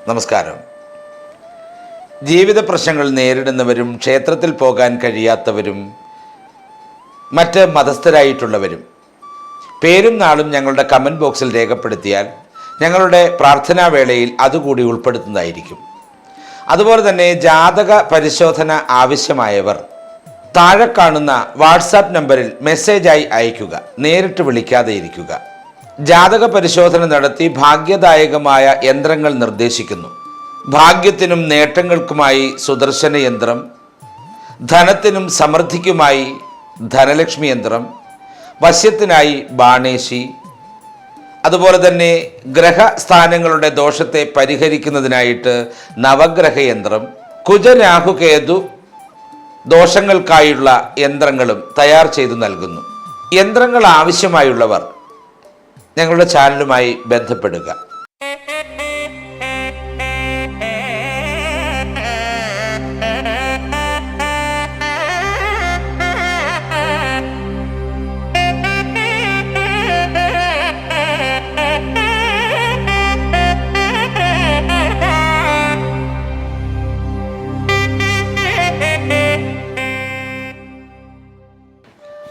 നമസ്കാരം. ജീവിത പ്രശ്നങ്ങൾ നേരിടുന്നവരും ക്ഷേത്രത്തിൽ പോകാൻ കഴിയാത്തവരും മറ്റ് മതസ്ഥരായിട്ടുള്ളവരും പേരും നാളും ഞങ്ങളുടെ കമൻറ്റ് ബോക്സിൽ രേഖപ്പെടുത്തിയാൽ ഞങ്ങളുടെ പ്രാർത്ഥനാവേളയിൽ അതുകൂടി ഉൾപ്പെടുത്തുന്നതായിരിക്കും. അതുപോലെ തന്നെ ജാതക പരിശോധന ആവശ്യമായവർ താഴെ കാണുന്ന വാട്സാപ്പ് നമ്പറിൽ മെസ്സേജായി അയയ്ക്കുക, നേരിട്ട് വിളിക്കാതെ ഇരിക്കുക. ജാതക പരിശോധന നടത്തി ഭാഗ്യദായകമായ യന്ത്രങ്ങൾ നിർദ്ദേശിക്കുന്നു. ഭാഗ്യത്തിനും നേട്ടങ്ങൾക്കുമായി സുദർശന യന്ത്രം, ധനത്തിനും സമൃദ്ധിക്കുമായി ധനലക്ഷ്മി യന്ത്രം, വശ്യത്തിനായി ബാണേശി, അതുപോലെ തന്നെ ഗ്രഹസ്ഥാനങ്ങളുടെ ദോഷത്തെ പരിഹരിക്കുന്നതിനായിട്ട് നവഗ്രഹ യന്ത്രം, കുജരാഹുകേതു ദോഷങ്ങൾക്കായുള്ള യന്ത്രങ്ങളും തയ്യാർ ചെയ്തു നൽകുന്നു. യന്ത്രങ്ങൾ ആവശ്യമായുള്ളവർ ഞങ്ങളുടെ ചാനലുമായി ബന്ധപ്പെടുക.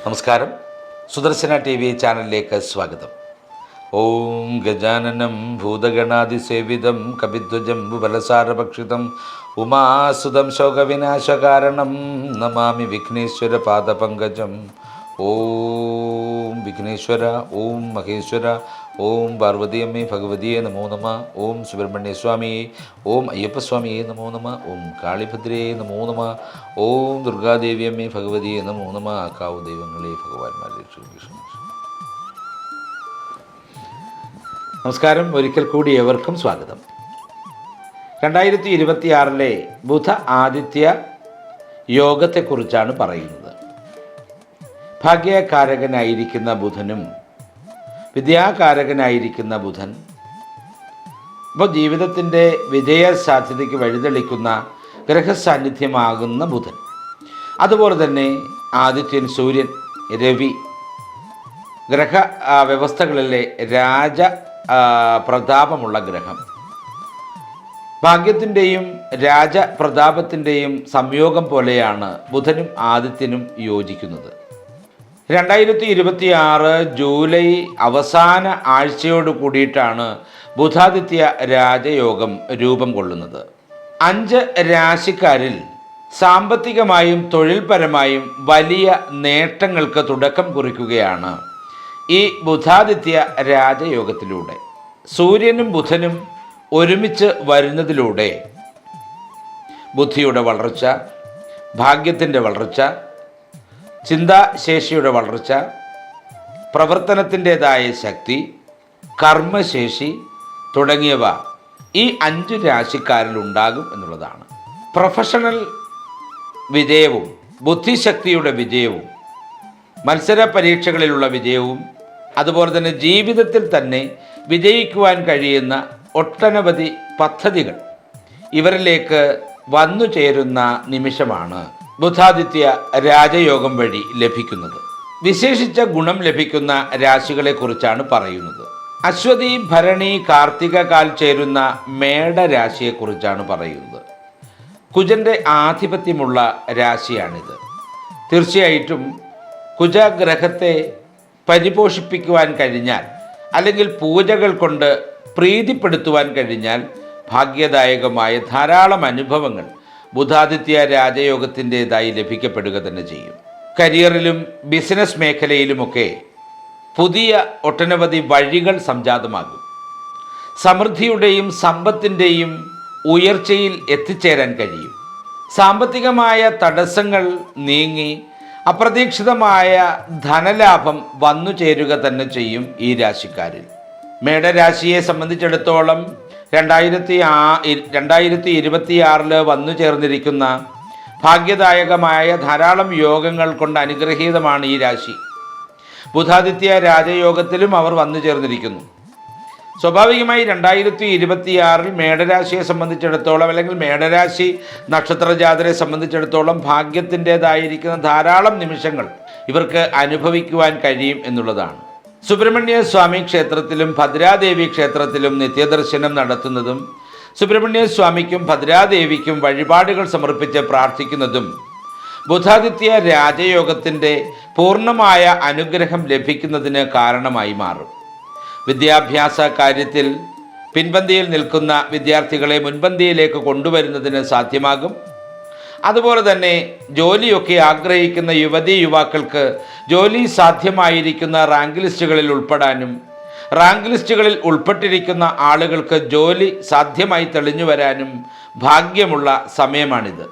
നമസ്കാരം. സുദർശന TV ചാനലിലേക്ക് സ്വാഗതം. ഓം ഗജാനനം ഭൂതഗണാതിസേവിതം കപിധ്വജം ബലസാരഭക്ഷിതം ഉമാസുതം ശോകവിനാശകാരണം നമാമി വിഘ്നേശ്വര പാദപങ്കജം. ഓം വിഘ്നേശ്വര, ഓം മഹേശ്വര, ഓം പാർവതിയമ്മേ ഭഗവതിയെ നമോ നമ, ഓം സുബ്രഹ്മണ്യസ്വാമിയെ, ഓം അയ്യപ്പസ്വാമിയെ നമോ നമ, ഓം കാളിഭദ്രയെ നമോ നമ, ഓം ദുർഗാദേവിയമ്മേ ഭഗവതിയെ നമോ നമ. കാവു ദൈവങ്ങളെ ഭഗവാന്മാരെ കൃഷ്ണ. നമസ്കാരം. ഒരിക്കൽ കൂടി ഏവർക്കും സ്വാഗതം. 2026 ബുധ ആദിത്യ യോഗത്തെക്കുറിച്ചാണ് പറയുന്നത്. ഭാഗ്യകാരകനായിരിക്കുന്ന ബുധനും വിദ്യാകാരകനായിരിക്കുന്ന ബുധൻ, അപ്പോൾ ജീവിതത്തിൻ്റെ വിജയ സാധ്യതയ്ക്ക് വഴിതെളിക്കുന്ന ഗ്രഹസാന്നിധ്യമാകുന്ന ബുധൻ, അതുപോലെ തന്നെ ആദിത്യൻ, സൂര്യൻ, രവി, ഗ്രഹ വ്യവസ്ഥകളിലെ രാജ പ്രതാപമുള്ള ഗ്രഹം, ഭാഗ്യത്തിൻ്റെയും രാജപ്രതാപത്തിൻ്റെയും സംയോഗം പോലെയാണ് ബുധനും ആദിത്യനും യോജിക്കുന്നത്. 2026 ജൂലൈ അവസാന ആഴ്ചയോട് കൂടിയിട്ടാണ് ബുധാദിത്യ രാജയോഗം രൂപം കൊള്ളുന്നത്. 5 രാശിക്കാരിൽ സാമ്പത്തികമായും തൊഴിൽപരമായും വലിയ നേട്ടങ്ങൾക്ക് തുടക്കം കുറിക്കുകയാണ് ഈ ബുധാദിത്യ രാജയോഗത്തിലൂടെ. സൂര്യനും ബുധനും ഒരുമിച്ച് വരുന്നതിലൂടെ ബുദ്ധിയുടെ വളർച്ച, ഭാഗ്യത്തിൻ്റെ വളർച്ച, ചിന്താശേഷിയുടെ വളർച്ച, പ്രവർത്തനത്തിൻ്റെതായ ശക്തി, കർമ്മശേഷി തുടങ്ങിയവ ഈ 5 രാശിക്കാരിൽ ഉണ്ടാകും എന്നുള്ളതാണ്. പ്രൊഫഷണൽ വിജയവും ബുദ്ധിശക്തിയുടെ വിജയവും മത്സര പരീക്ഷകളിലുള്ള വിജയവും അതുപോലെ തന്നെ ജീവിതത്തിൽ തന്നെ വിജയിക്കുവാൻ കഴിയുന്ന ഒട്ടനവധി പദ്ധതികൾ ഇവരിലേക്ക് വന്നു ചേരുന്ന നിമിഷമാണ് ബുധാദിത്യ രാജയോഗം വഴി ലഭിക്കുന്നത്. വിശേഷിച്ച ഗുണം ലഭിക്കുന്ന രാശികളെക്കുറിച്ചാണ് പറയുന്നത്. അശ്വതി, ഭരണി, കാർത്തിക കാൽ ചേരുന്ന മേടരാശിയെക്കുറിച്ചാണ് പറയുന്നത്. കുജൻ്റെ ആധിപത്യമുള്ള രാശിയാണിത്. തീർച്ചയായിട്ടും കുജഗ്രഹത്തെ പരിപോഷിപ്പിക്കുവാൻ കഴിഞ്ഞാൽ, അല്ലെങ്കിൽ പൂജകൾ കൊണ്ട് പ്രീതിപ്പെടുത്തുവാൻ കഴിഞ്ഞാൽ ഭാഗ്യദായകമായ ധാരാളം അനുഭവങ്ങൾ ബുധാദിത്യ രാജയോഗത്തിൻ്റെതായി ലഭിക്കപ്പെടുക തന്നെ ചെയ്യും. കരിയറിലും ബിസിനസ് മേഖലയിലുമൊക്കെ പുതിയ ഒട്ടനവധി വഴികൾ സംജാതമാകും. സമൃദ്ധിയുടെയും സമ്പത്തിൻ്റെയും ഉയർച്ചയിൽ എത്തിച്ചേരാൻ കഴിയും. സാമ്പത്തികമായ തടസ്സങ്ങൾ നീങ്ങി അപ്രതീക്ഷിതമായ ധനലാഭം വന്നു ചേരുക തന്നെ ചെയ്യും ഈ രാശിക്കാരിൽ. മേടരാശിയെ സംബന്ധിച്ചിടത്തോളം 2026 വന്നു ചേർന്നിരിക്കുന്ന ഭാഗ്യദായകമായ ധാരാളം യോഗങ്ങൾ കൊണ്ട് അനുഗ്രഹീതമാണ് ഈ രാശി. ബുധാദിത്യ രാജയോഗത്തിലും അവർ വന്നു ചേർന്നിരിക്കുന്നു. സ്വാഭാവികമായി 2026 മേടരാശിയെ സംബന്ധിച്ചിടത്തോളം, അല്ലെങ്കിൽ മേടരാശി നക്ഷത്രജാതരെ സംബന്ധിച്ചിടത്തോളം ഭാഗ്യത്തിൻ്റെതായിരിക്കുന്ന ധാരാളം നിമിഷങ്ങൾ ഇവർക്ക് അനുഭവിക്കുവാൻ കഴിയും എന്നുള്ളതാണ്. സുബ്രഹ്മണ്യ സ്വാമി ക്ഷേത്രത്തിലും ഭദ്രാദേവി ക്ഷേത്രത്തിലും നിത്യദർശനം നടത്തുന്നതും സുബ്രഹ്മണ്യ സ്വാമിക്കും ഭദ്രാദേവിക്കും വഴിപാടുകൾ സമർപ്പിച്ച് പ്രാർത്ഥിക്കുന്നതും ബുധാദിത്യ രാജയോഗത്തിൻ്റെ പൂർണ്ണമായ അനുഗ്രഹം ലഭിക്കുന്നതിന് കാരണമായി മാറും. വിദ്യാഭ്യാസ കാര്യത്തിൽ പിൻപന്തിയിൽ നിൽക്കുന്ന വിദ്യാർത്ഥികളെ മുൻപന്തിയിലേക്ക് കൊണ്ടുവരുന്നതിന് സാധ്യമാകും. അതുപോലെ തന്നെ ജോലിയൊക്കെ ആഗ്രഹിക്കുന്ന യുവക്കൾക്ക് ജോലി സാധ്യമായിരിക്കുന്ന റാങ്ക് ലിസ്റ്റുകളിൽ ഉൾപ്പെടാനും റാങ്ക് ലിസ്റ്റുകളിൽ ഉൾപ്പെട്ടിരിക്കുന്ന ആളുകൾക്ക് ജോലി സാധ്യമായി തെളിഞ്ഞു വരാനും ഭാഗ്യമുള്ള സമയമാണിത്.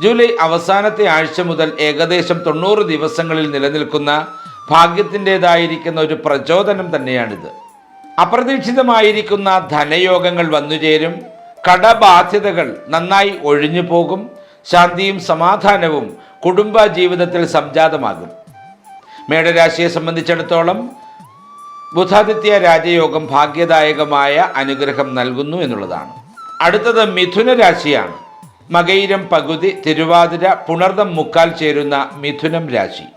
ജൂലൈ അവസാനത്തെ ആഴ്ച മുതൽ ഏകദേശം 90 ദിവസങ്ങളിൽ നിലനിൽക്കുന്ന ഭാഗ്യത്തിൻ്റെതായിരിക്കുന്ന ഒരു പ്രചോദനം തന്നെയാണിത്. അപ്രതീക്ഷിതമായിരിക്കുന്ന ധനയോഗങ്ങൾ വന്നുചേരും. കടബാധ്യതകൾ നന്നായി ഒഴിഞ്ഞു പോകും. ശാന്തിയും സമാധാനവും കുടുംബ ജീവിതത്തിൽ സംജാതമാകും. മേടരാശിയെ സംബന്ധിച്ചിടത്തോളം ബുധാദിത്യ രാജയോഗം ഭാഗ്യദായകമായ അനുഗ്രഹം നൽകുന്നു എന്നുള്ളതാണ്. അടുത്തത് മിഥുന രാശിയാണ്. മകയിരം പകുതി, തിരുവാതിര, പുണർദം മുക്കാൽ ചേരുന്ന മിഥുനം രാശി.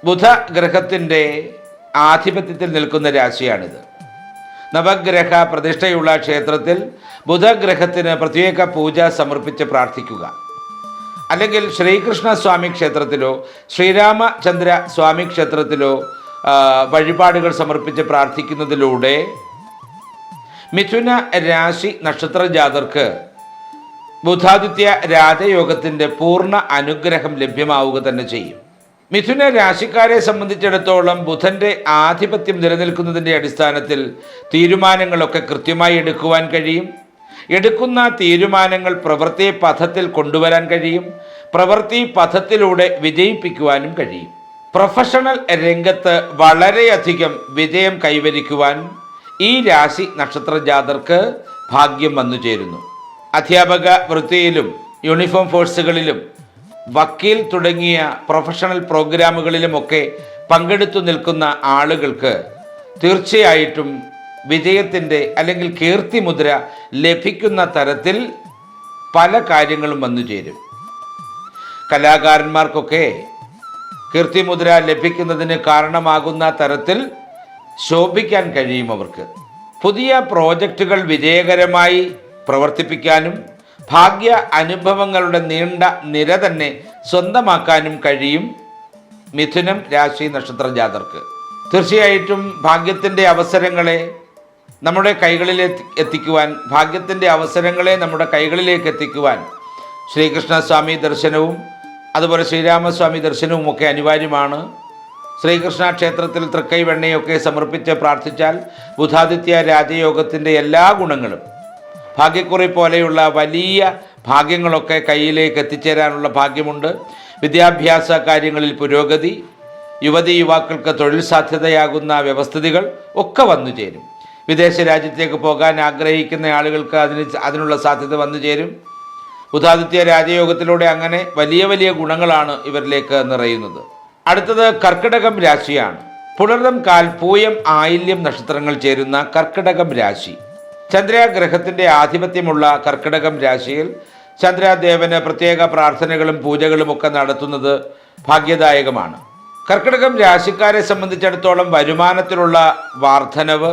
ബുധ ഗ്രഹത്തിൻ്റെ ആധിപത്യത്തിൽ നിൽക്കുന്ന രാശിയാണിത്. നവഗ്രഹ പ്രതിഷ്ഠയുള്ള ക്ഷേത്രത്തിൽ ബുധഗ്രഹത്തിന് പ്രത്യേക പൂജ സമർപ്പിച്ച് പ്രാർത്ഥിക്കുക. അല്ലെങ്കിൽ ശ്രീകൃഷ്ണ സ്വാമി ക്ഷേത്രത്തിലോ ശ്രീരാമചന്ദ്ര സ്വാമി ക്ഷേത്രത്തിലോ വഴിപാടുകൾ സമർപ്പിച്ച് പ്രാർത്ഥിക്കുന്നതിലൂടെ മിഥുന രാശി നക്ഷത്ര ജാതർക്ക് ബുധാദിത്യ രാജയോഗത്തിൻ്റെ പൂർണ്ണ അനുഗ്രഹം ലഭ്യമാവുക തന്നെ ചെയ്യും. മിഥുന രാശിക്കാരെ സംബന്ധിച്ചിടത്തോളം ബുധൻ്റെ ആധിപത്യം നിലനിൽക്കുന്നതിൻ്റെ അടിസ്ഥാനത്തിൽ തീരുമാനങ്ങളൊക്കെ കൃത്യമായി എടുക്കുവാൻ കഴിയും. എടുക്കുന്ന തീരുമാനങ്ങൾ പ്രവൃത്തി പഥത്തിൽ കൊണ്ടുവരാൻ കഴിയും. പ്രവൃത്തി പഥത്തിലൂടെ വിജയിപ്പിക്കുവാനും കഴിയും. പ്രൊഫഷണൽ രംഗത്ത് വളരെയധികം വിജയം കൈവരിക്കുവാൻ ഈ രാശി നക്ഷത്ര ജാതർക്ക് ഭാഗ്യം വന്നു ചേരുന്നു. അധ്യാപക വൃത്തിയിലും യൂണിഫോം ഫോഴ്സുകളിലും വക്കീൽ തുടങ്ങിയ പ്രൊഫഷണൽ പ്രോഗ്രാമുകളിലുമൊക്കെ പങ്കെടുത്തു നിൽക്കുന്ന ആളുകൾക്ക് തീർച്ചയായിട്ടും വിജയത്തിൻ്റെ അല്ലെങ്കിൽ കീർത്തിമുദ്ര ലഭിക്കുന്ന തരത്തിൽ പല കാര്യങ്ങളും വന്നു ചേരും. കലാകാരന്മാർക്കൊക്കെ കീർത്തിമുദ്ര ലഭിക്കുന്നതിന് കാരണമാകുന്ന തരത്തിൽ ശോഭിക്കാൻ കഴിയും അവർക്ക്. പുതിയ പ്രോജക്റ്റുകൾ വിജയകരമായി പ്രവർത്തിപ്പിക്കാനും ഭാഗ്യ അനുഭവങ്ങളുടെ നീണ്ട നിര തന്നെ സ്വന്തമാക്കാനും കഴിയും മിഥുനം രാശി നക്ഷത്ര ജാതർക്ക്. തീർച്ചയായിട്ടും ഭാഗ്യത്തിൻ്റെ അവസരങ്ങളെ നമ്മുടെ കൈകളിൽ എത്തിക്കുവാൻ, ഭാഗ്യത്തിൻ്റെ അവസരങ്ങളെ നമ്മുടെ കൈകളിലേക്ക് എത്തിക്കുവാൻ ശ്രീകൃഷ്ണസ്വാമി ദർശനവും അതുപോലെ ശ്രീരാമസ്വാമി ദർശനവും ഒക്കെ അനിവാര്യമാണ്. ശ്രീകൃഷ്ണ ക്ഷേത്രത്തിൽ തൃക്കൈ വെണ്ണയൊക്കെ സമർപ്പിച്ച് പ്രാർത്ഥിച്ചാൽ ബുധാദിത്യ രാജയോഗത്തിൻ്റെ എല്ലാ ഗുണങ്ങളും, ഭാഗ്യക്കുറി പോലെയുള്ള വലിയ ഭാഗ്യങ്ങളൊക്കെ കയ്യിലേക്ക് എത്തിച്ചേരാനുള്ള ഭാഗ്യമുണ്ട്. വിദ്യാഭ്യാസ കാര്യങ്ങളിൽ പുരോഗതി, യുവക്കൾക്ക് തൊഴിൽ സാധ്യതയാകുന്ന വ്യവസ്ഥിതികൾ ഒക്കെ വന്നു ചേരും. വിദേശ രാജ്യത്തേക്ക് പോകാൻ ആഗ്രഹിക്കുന്ന ആളുകൾക്ക് അതിനുള്ള സാധ്യത വന്നു ചേരും. ബുധാദിത്യ രാജയോഗത്തിലൂടെ അങ്ങനെ വലിയ വലിയ ഗുണങ്ങളാണ് ഇവരിലേക്ക് നിറയുന്നത്. അടുത്തത് കർക്കിടകം രാശിയാണ്. പുണർദം, കാൽ, പൂയം, ആയില്യം നക്ഷത്രങ്ങൾ ചേരുന്ന കർക്കിടകം രാശി. ചന്ദ്രഗ്രഹത്തിൻ്റെ ആധിപത്യമുള്ള കർക്കിടകം രാശിയിൽ ചന്ദ്രദേവന് പ്രത്യേക പ്രാർത്ഥനകളും പൂജകളും ഒക്കെ നടത്തുന്നത് ഭാഗ്യദായകമാണ്. കർക്കിടകം രാശിക്കാരെ സംബന്ധിച്ചിടത്തോളം വരുമാനത്തിലുള്ള വർധനവ്,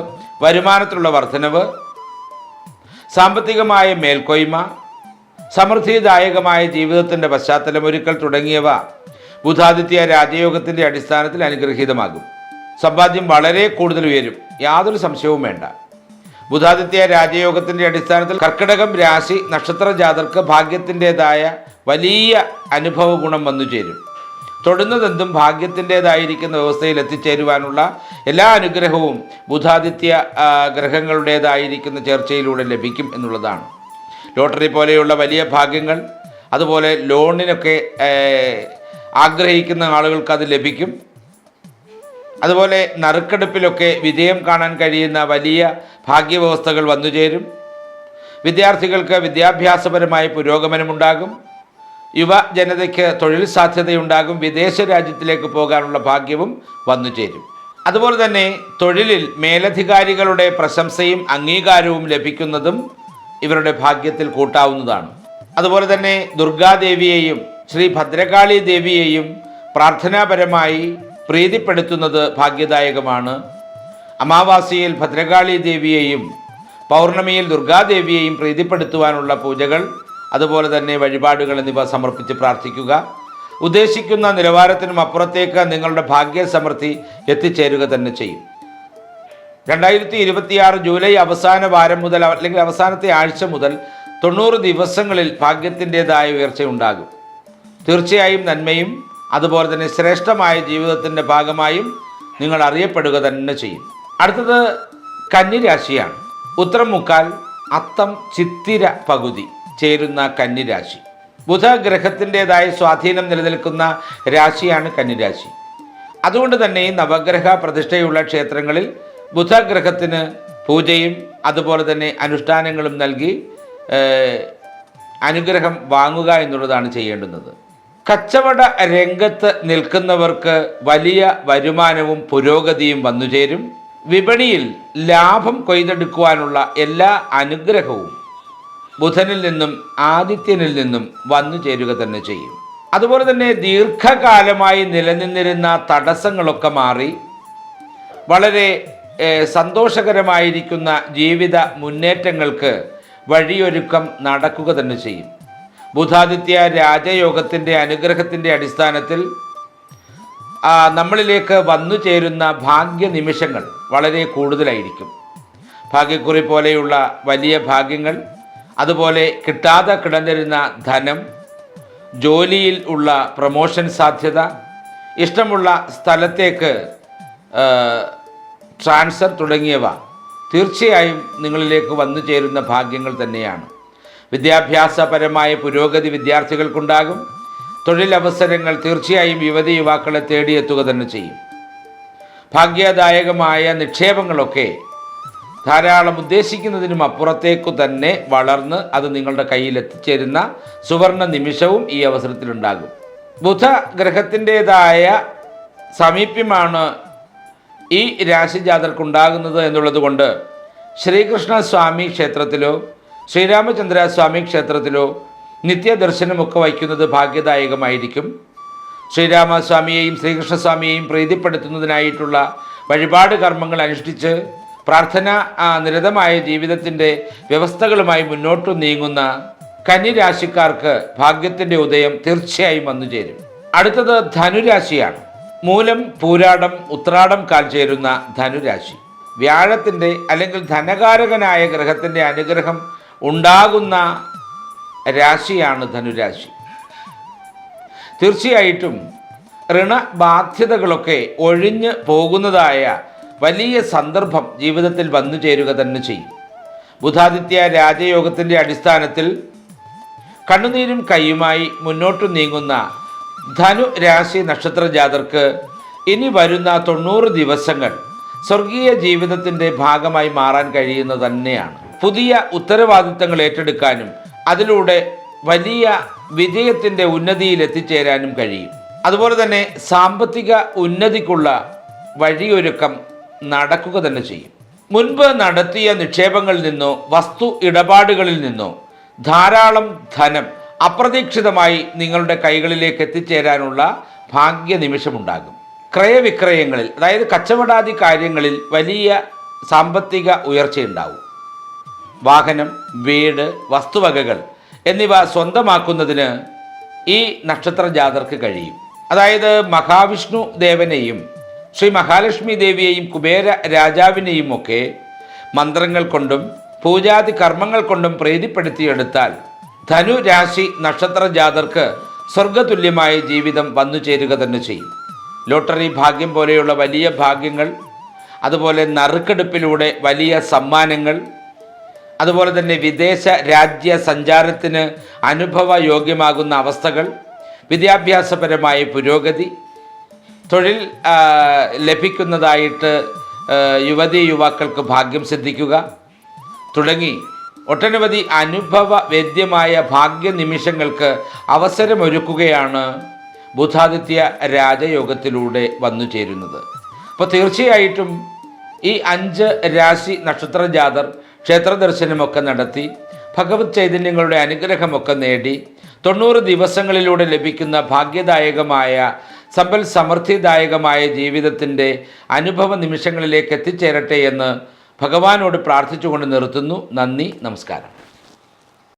സാമ്പത്തികമായ മേൽക്കോയ്മ, സമൃദ്ധിദായകമായ ജീവിതത്തിൻ്റെ പശ്ചാത്തലമൊരുക്കൽ തുടങ്ങിയവ ബുധാദിത്യ രാജയോഗത്തിൻ്റെ അടിസ്ഥാനത്തിൽ അനുഗ്രഹീതമാകും. സമ്പാദ്യം വളരെ കൂടുതൽ ഉയരും, യാതൊരു സംശയവും വേണ്ട. ബുധാദിത്യ രാജയോഗത്തിൻ്റെ അടിസ്ഥാനത്തിൽ കർക്കിടകം രാശി നക്ഷത്ര ജാതർക്ക് ഭാഗ്യത്തിൻ്റെതായ വലിയ അനുഭവ ഗുണം വന്നു ചേരും. തൊടുന്നതെന്തും ഭാഗ്യത്തിൻ്റെതായിരിക്കുന്ന വ്യവസ്ഥയിൽ എത്തിച്ചേരുവാനുള്ള എല്ലാ അനുഗ്രഹവും ബുധാദിത്യ ഗ്രഹങ്ങളുടേതായിരിക്കുന്ന ചേർച്ചയിലൂടെ ലഭിക്കും എന്നുള്ളതാണ്. ലോട്ടറി പോലെയുള്ള വലിയ ഭാഗ്യങ്ങൾ, അതുപോലെ ലോണിനൊക്കെ ആഗ്രഹിക്കുന്ന ആളുകൾക്ക് അത് ലഭിക്കും. അതുപോലെ നറുക്കെടുപ്പിലൊക്കെ വിജയം കാണാൻ കഴിയുന്ന വലിയ ഭാഗ്യവ്യവസ്ഥകൾ വന്നുചേരും. വിദ്യാർത്ഥികൾക്ക് വിദ്യാഭ്യാസപരമായ പുരോഗമനമുണ്ടാകും. യുവജനതയ്ക്ക് തൊഴിൽ സാധ്യതയുണ്ടാകും. വിദേശ രാജ്യത്തിലേക്ക് പോകാനുള്ള ഭാഗ്യവും വന്നുചേരും. അതുപോലെ തന്നെ തൊഴിലിൽ മേലധികാരികളുടെ പ്രശംസയും അംഗീകാരവും ലഭിക്കുന്നതും ഇവരുടെ ഭാഗ്യത്തിൽ കൂട്ടാവുന്നതാണ്. അതുപോലെ തന്നെ ദുർഗാദേവിയെയും ശ്രീ ഭദ്രകാളി ദേവിയെയും പ്രാർത്ഥനാപരമായി പ്രീതിപ്പെടുത്തുന്നത് ഭാഗ്യദായകമാണ്. അമാവാസിയിൽ ഭദ്രകാളി ദേവിയെയും പൗർണമിയിൽ ദുർഗാദേവിയെയും പ്രീതിപ്പെടുത്തുവാനുള്ള പൂജകൾ, അതുപോലെ തന്നെ വഴിപാടുകൾ എന്നിവ സമർപ്പിച്ച് പ്രാർത്ഥിക്കുക. ഉദ്ദേശിക്കുന്ന നിലവാരത്തിനും അപ്പുറത്തേക്ക് നിങ്ങളുടെ ഭാഗ്യസമൃദ്ധി എത്തിച്ചേരുക തന്നെ ചെയ്യും. 2026 ജൂലൈ അവസാന വാരം മുതൽ അല്ലെങ്കിൽ അവസാനത്തെ ആഴ്ച മുതൽ 90 ദിവസങ്ങളിൽ ഭാഗ്യത്തിൻ്റെതായ ഉയർച്ചയുണ്ടാകും. തീർച്ചയായും നന്മയും അതുപോലെ തന്നെ ശ്രേഷ്ഠമായ ജീവിതത്തിൻ്റെ ഭാഗമായും നിങ്ങൾ അറിയപ്പെടുക തന്നെ ചെയ്യും. അടുത്തത് കന്നിരാശിയാണ്. ഉത്തരം മുക്കാൽ, അത്തം, ചിത്തിര പകുതി ചേരുന്ന കന്നിരാശി. ബുധഗ്രഹത്തിൻ്റെതായ സ്വാധീനം നിലനിൽക്കുന്ന രാശിയാണ് കന്നിരാശി. അതുകൊണ്ട് തന്നെ നവഗ്രഹ പ്രതിഷ്ഠയുള്ള ക്ഷേത്രങ്ങളിൽ ബുധഗ്രഹത്തിന് പൂജയും അതുപോലെ തന്നെ അനുഷ്ഠാനങ്ങളും നൽകി അനുഗ്രഹം വാങ്ങുക എന്നുള്ളതാണ് ചെയ്യേണ്ടുന്നത്. കച്ചവട രംഗത്ത് നിൽക്കുന്നവർക്ക് വലിയ വരുമാനവും പുരോഗതിയും വന്നുചേരും. വിപണിയിൽ ലാഭം കൊയ്തെടുക്കുവാനുള്ള എല്ലാ അനുഗ്രഹവും ബുധനിൽ നിന്നും ആദിത്യനിൽ നിന്നും വന്നു ചേരുക തന്നെ ചെയ്യും. അതുപോലെ തന്നെ ദീർഘകാലമായി നിലനിന്നിരുന്ന തടസ്സങ്ങളൊക്കെ മാറി വളരെ സന്തോഷകരമായിരിക്കുന്ന ജീവിത മുന്നേറ്റങ്ങൾക്ക് വഴിയൊരുക്കം നടക്കുക തന്നെ ചെയ്യും. ബുധാദിത്യ രാജയോഗത്തിൻ്റെ അനുഗ്രഹത്തിൻ്റെ അടിസ്ഥാനത്തിൽ നമ്മളിലേക്ക് വന്നു ചേരുന്ന ഭാഗ്യ നിമിഷങ്ങൾ വളരെ കൂടുതലായിരിക്കും. ഭാഗ്യക്കുറി പോലെയുള്ള വലിയ ഭാഗ്യങ്ങൾ, അതുപോലെ കിട്ടാതെ കിടന്നിരുന്ന ധനം, ജോലിയിൽ ഉള്ള പ്രമോഷൻ സാധ്യത, ഇഷ്ടമുള്ള സ്ഥലത്തേക്ക് ട്രാൻസ്ഫർ തുടങ്ങിയവ തീർച്ചയായും നിങ്ങളിലേക്ക് വന്നു ചേരുന്ന ഭാഗ്യങ്ങൾ തന്നെയാണ്. വിദ്യാഭ്യാസപരമായ പുരോഗതി വിദ്യാർത്ഥികൾക്കുണ്ടാകും. തൊഴിലവസരങ്ങൾ തീർച്ചയായും യുവതി യുവാക്കളെ തേടിയെത്തുക തന്നെ ചെയ്യും. ഭാഗ്യദായകമായ നിക്ഷേപങ്ങളൊക്കെ ധാരാളം ഉദ്ദേശിക്കുന്നതിനും അപ്പുറത്തേക്കു തന്നെ വളർന്ന് അത് നിങ്ങളുടെ കയ്യിൽ എത്തിച്ചേരുന്ന സുവർണ നിമിഷവും ഈ അവസരത്തിലുണ്ടാകും. ബുധഗ്രഹത്തിൻ്റെതായ സമീപ്യമാണ് ഈ രാശിജാതർക്കുണ്ടാകുന്നത് എന്നുള്ളത് കൊണ്ട് ശ്രീകൃഷ്ണ സ്വാമി ക്ഷേത്രത്തിലോ ശ്രീരാമചന്ദ്ര സ്വാമി ക്ഷേത്രത്തിലോ നിത്യദർശനമൊക്കെ വയ്ക്കുന്നത് ഭാഗ്യദായകമായിരിക്കും. ശ്രീരാമസ്വാമിയെയും ശ്രീകൃഷ്ണസ്വാമിയെയും പ്രീതിപ്പെടുത്തുന്നതിനായിട്ടുള്ള വഴിപാട് കർമ്മങ്ങൾ അനുഷ്ഠിച്ച് പ്രാർത്ഥന നിരതമായ ജീവിതത്തിൻ്റെ വ്യവസ്ഥകളുമായി മുന്നോട്ട് നീങ്ങുന്ന കന്നിരാശിക്കാർക്ക് ഭാഗ്യത്തിൻ്റെ ഉദയം തീർച്ചയായും വന്നു ചേരും. അടുത്തത് ധനുരാശിയാണ്. മൂലം, പൂരാടം, ഉത്രാടം കാൽ ചേരുന്ന ധനുരാശി. വ്യാഴത്തിൻ്റെ അല്ലെങ്കിൽ ധനകാരകനായ ഗ്രഹത്തിൻ്റെ അനുഗ്രഹം ഉണ്ടാകുന്ന രാശിയാണ് ധനുരാശി. തീർച്ചയായിട്ടും ഋണബാധ്യതകളൊക്കെ ഒഴിഞ്ഞ് പോകുന്നതായ വലിയ സന്ദർഭം ജീവിതത്തിൽ വന്നു ചേരുക തന്നെ ചെയ്യും. ബുധാദിത്യ രാജയോഗത്തിൻ്റെ അടിസ്ഥാനത്തിൽ കണ്ണുനീരും കൈയുമായി മുന്നോട്ട് നീങ്ങുന്ന ധനു രാശി നക്ഷത്ര ജാതർക്ക് ഇനി വരുന്ന 90 ദിവസങ്ങൾ സ്വർഗീയ ജീവിതത്തിൻ്റെ ഭാഗമായി മാറാൻ കഴിയുന്നത് തന്നെയാണ്. പുതിയ ഉത്തരവാദിത്തങ്ങൾ ഏറ്റെടുക്കാനും അതിലൂടെ വലിയ വിജയത്തിൻ്റെ ഉന്നതിയിൽ എത്തിച്ചേരാനും കഴിയും. അതുപോലെ തന്നെ സാമ്പത്തിക ഉന്നതിക്കുള്ള വഴിയൊരുക്കം നടക്കുക തന്നെ ചെയ്യും. മുൻപ് നടത്തിയ നിക്ഷേപങ്ങളിൽ നിന്നോ വസ്തു ഇടപാടുകളിൽ നിന്നോ ധാരാളം ധനം അപ്രതീക്ഷിതമായി നിങ്ങളുടെ കൈകളിലേക്ക് എത്തിച്ചേരാനുള്ള ഭാഗ്യ നിമിഷമുണ്ടാകും. ക്രയവിക്രയങ്ങളിൽ, അതായത് കച്ചവടാദി കാര്യങ്ങളിൽ വലിയ സാമ്പത്തിക ഉയർച്ചയുണ്ടാവും. വാഹനം, വീട്, വസ്തുവകകൾ എന്നിവ സ്വന്തമാക്കുന്നതിന് ഈ നക്ഷത്ര ജാതർക്ക് കഴിയും. അതായത് മഹാവിഷ്ണു ദേവനെയും ശ്രീ മഹാലക്ഷ്മി ദേവിയെയും കുബേര രാജാവിനെയും ഒക്കെ മന്ത്രങ്ങൾ കൊണ്ടും പൂജാതി കർമ്മങ്ങൾ കൊണ്ടും പ്രീതിപ്പെടുത്തിയെടുത്താൽ ധനു രാശി നക്ഷത്ര ജാതർക്ക് സ്വർഗതുല്യമായ ജീവിതം വന്നു ചേരുക തന്നെ ചെയ്യും. ലോട്ടറി ഭാഗ്യം പോലെയുള്ള വലിയ ഭാഗ്യങ്ങൾ, അതുപോലെ നറുക്കെടുപ്പിലൂടെ വലിയ സമ്മാനങ്ങൾ, അതുപോലെ തന്നെ വിദേശ രാജ്യ സഞ്ചാരത്തിന് അനുഭവയോഗ്യമാകുന്ന അവസ്ഥകൾ, വിദ്യാഭ്യാസപരമായ പുരോഗതി, തൊഴിൽ ലഭിക്കുന്നതായിട്ട് യുവതി യുവാക്കൾക്ക് ഭാഗ്യം സിദ്ധിക്കുക തുടങ്ങി ഒട്ടനവധി അനുഭവവേദ്യമായ ഭാഗ്യ നിമിഷങ്ങൾക്ക് അവസരമൊരുക്കുകയാണ് ബുധാദിത്യ രാജയോഗത്തിലൂടെ വന്നു ചേരുന്നത്. അപ്പോൾ തീർച്ചയായിട്ടും ഈ 5 രാശി നക്ഷത്ര ജാതർ ക്ഷേത്ര ദർശനമൊക്കെ നടത്തി ഭഗവത് ചൈതന്യങ്ങളുടെ അനുഗ്രഹമൊക്കെ നേടി 90 ദിവസങ്ങളിലൂടെ ലഭിക്കുന്ന ഭാഗ്യദായകമായ സമ്പൽ സമൃദ്ധിദായകമായ ജീവിതത്തിൻ്റെ അനുഭവ നിമിഷങ്ങളിലേക്ക് എത്തിച്ചേരട്ടെ എന്ന് ഭഗവാനോട് പ്രാർത്ഥിച്ചുകൊണ്ട് നിർത്തുന്നു. നന്ദി, നമസ്കാരം.